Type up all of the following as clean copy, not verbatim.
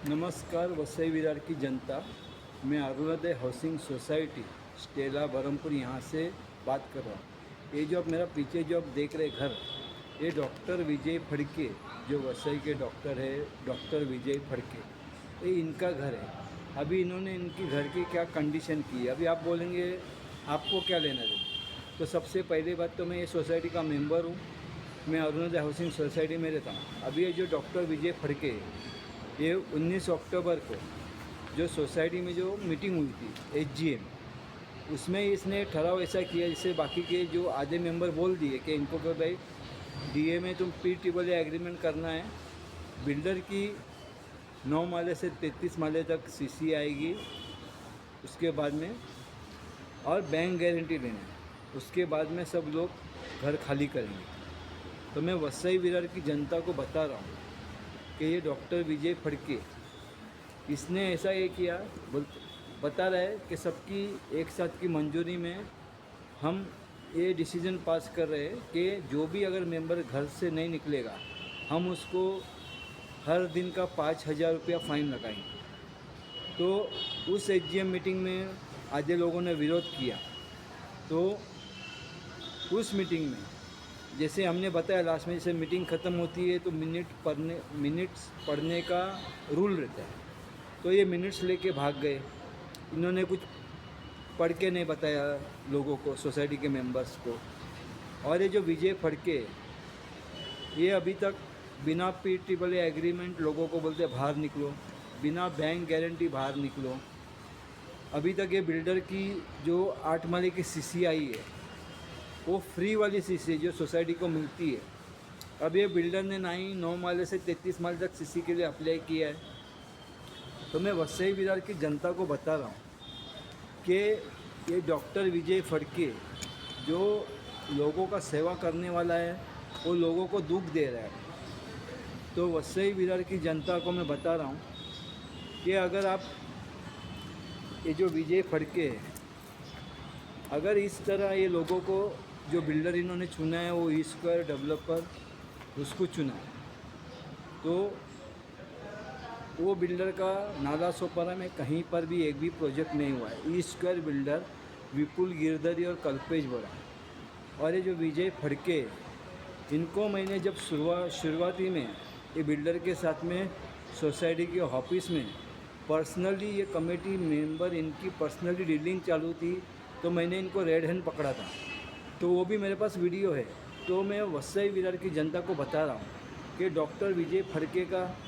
नमस्कार वसई विरार की जनता। मैं Arunoday housing society Stella Barampur यहाँ से बात कर रहा हूँ। ये जो आप मेरा पीछे जो आप देख रहे घर, ये डॉक्टर विजय फड़के जो वसई के डॉक्टर है, डॉक्टर विजय फड़के, ये इनका घर है। अभी इन्होंने इनकी घर की क्या कंडीशन की है, अभी आप बोलेंगे आपको क्या लेना है। तो सबसे पहली बात तो मैं ये सोसाइटी का मेंबर हूँ। मैं अरुणोदय हाउसिंग सोसाइटी में रहता हूँ। अभी ये जो डॉक्टर विजय फड़के, ये 19 अक्टूबर को जो सोसाइटी में जो मीटिंग हुई थी एचजीएम, उसमें इसने ठहराव ऐसा किया जैसे बाकी के जो आधे मेंबर बोल दिए कि इनको कि भाई डीए में तुम पी एग्रीमेंट करना है, बिल्डर की 9 माले से 33 माले तक सीसी आएगी, उसके बाद में और बैंक गारंटी लेना है, उसके बाद में सब लोग घर खाली करेंगे। तो मैं वसई विरार की जनता को बता रहा हूँ कि ये डॉक्टर विजय फड़के, इसने ऐसा ये किया, बता रहा है कि सबकी एक साथ की मंजूरी में हम ये डिसीजन पास कर रहे हैं कि जो भी अगर मेंबर घर से नहीं निकलेगा, हम उसको हर दिन का 5,000 रुपया फ़ाइन लगाएंगे। तो उस एचजीएम मीटिंग में आधे लोगों ने विरोध किया। तो उस मीटिंग में जैसे हमने बताया लास्ट में, जैसे मीटिंग ख़त्म होती है तो मिनट्स पढ़ने का रूल रहता है। तो ये मिनट्स लेके भाग गए, इन्होंने कुछ पढ़ के नहीं बताया लोगों को, सोसाइटी के मेंबर्स को। और ये जो विजय फड़के, ये अभी तक बिना पी एग्रीमेंट लोगों को बोलते बाहर निकलो, बिना बैंक गारंटी बाहर निकलो। अभी तक ये बिल्डर की जो 8 माले की सीसी आई है, वो फ्री वाली सीसी जो सोसाइटी को मिलती है। अब ये बिल्डर ने ना ही 9 माले से 33 माले तक सीसी के लिए अप्लाई किया है। तो मैं वसई विरार की जनता को बता रहा हूँ कि ये डॉक्टर विजय फड़के जो लोगों का सेवा करने वाला है, वो लोगों को दुख दे रहा है। तो वसई विरार की जनता को मैं बता रहा हूँ कि अगर आप ये जो विजय फड़के है, अगर इस तरह ये लोगों को, जो बिल्डर इन्होंने चुना है वो ई-स्क्वायर डेवलपर उसको चुना है, तो वो बिल्डर का नाला सोपारा में कहीं पर भी एक भी प्रोजेक्ट नहीं हुआ है। ई-स्क्वायर बिल्डर विपुल गिरधरी और कल्पेश बड़ा। और ये जो विजय फड़के, इनको मैंने जब शुरुआती में ये बिल्डर के साथ में सोसाइटी के ऑफिस में पर्सनली, ये कमेटी मेंबर इनकी पर्सनली डीलिंग चालू थी, तो मैंने इनको रेड हैंड पकड़ा था, तो वो भी मेरे पास वीडियो है। तो मैं वसई विरार की जनता को बता रहा हूँ कि डॉक्टर विजय फड़के का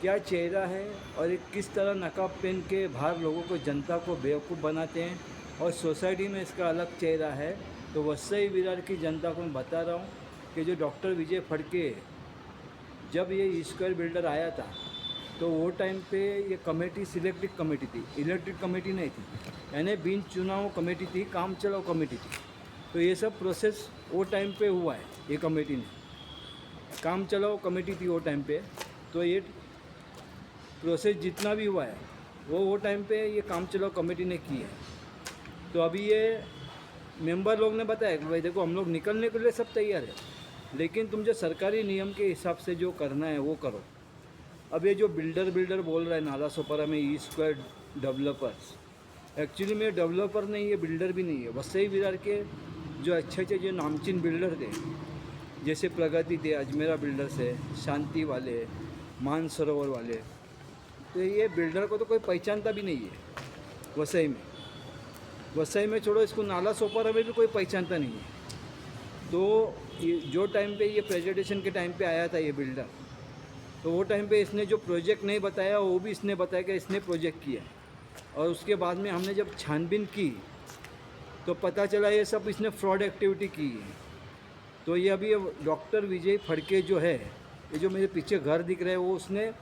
क्या चेहरा है और ये किस तरह नकाब पहन के बाहर लोगों को, जनता को बेवकूफ़ बनाते हैं, और सोसाइटी में इसका अलग चेहरा है। तो वसई विरार की जनता को मैं बता रहा हूँ कि जो डॉक्टर विजय फड़के, जब ये ई-स्क्वायर बिल्डर आया था तो वो टाइम पे ये कमेटी सिलेक्टिव कमेटी थी, इलेक्टेड कमेटी नहीं थी, यानी बिन चुनाव कमेटी थी, काम चलाओ कमेटी थी। तो ये सब प्रोसेस वो टाइम पे हुआ है, ये कमेटी ने काम चलाओ कमेटी थी वो टाइम पे। तो ये प्रोसेस जितना भी हुआ है वो टाइम पे ये काम चलाओ कमेटी ने की है। तो अभी ये मेंबर लोग ने बताया कि भाई देखो, हम लोग निकलने के लिए सब तैयार है, लेकिन तुम जो सरकारी नियम के हिसाब से जो करना है वो करो। अब ये जो बिल्डर बोल रहा है नाला सोपारा में ई-स्क्वायर डेवलपर्स, एक्चुअली में डेवलपर नहीं है, बिल्डर भी नहीं है। वसई विरार के जो अच्छे जो नामचीन बिल्डर थे, जैसे प्रगति थे, अजमेरा बिल्डर्स है, शांति वाले, मानसरोवर वाले, तो ये बिल्डर को तो कोई पहचानता भी नहीं है वसई में छोड़ो, इसको नाला सोपारा में भी कोई पहचानता नहीं है। तो ये जो टाइम पे ये प्रेजेंटेशन के टाइम पे आया था ये बिल्डर, तो वो टाइम पे इसने जो प्रोजेक्ट नहीं बताया वो भी इसने बताया कि इसने प्रोजेक्ट किया। और उसके बाद में हमने जब छानबीन की तो पता चला ये सब इसने फ्रॉड एक्टिविटी की है। तो ये अभी डॉक्टर विजय फड़के जो है, ये जो मेरे पीछे घर दिख रहा है, वो उसने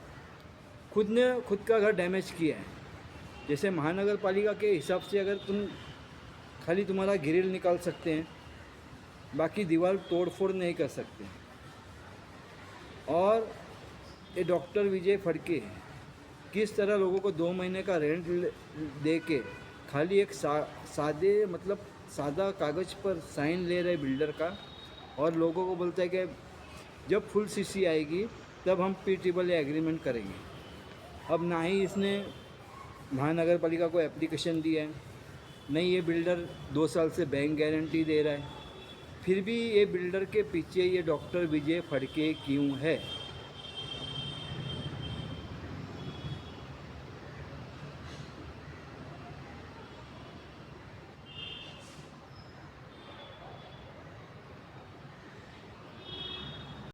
खुद का घर डैमेज किया है। जैसे महानगर पालिका के हिसाब से अगर तुम खाली तुम्हारा ग्रिल निकाल सकते हैं, बाकी दीवार तोड़ फोड़ नहीं कर सकते। और ये डॉक्टर विजय फड़के किस तरह लोगों को 2 महीने का रेंट दे के खाली एक सादा कागज़ पर साइन ले रहे बिल्डर का, और लोगों को बोलता है कि जब फुल सीसी आएगी तब हम पी एग्रीमेंट करेंगे। अब ना ही इसने महानगर पालिका को एप्लीकेशन दिया है, नहीं ये बिल्डर 2 साल से बैंक गारंटी दे रहा है, फिर भी ये बिल्डर के पीछे ये डॉक्टर विजय फड़के क्यों है?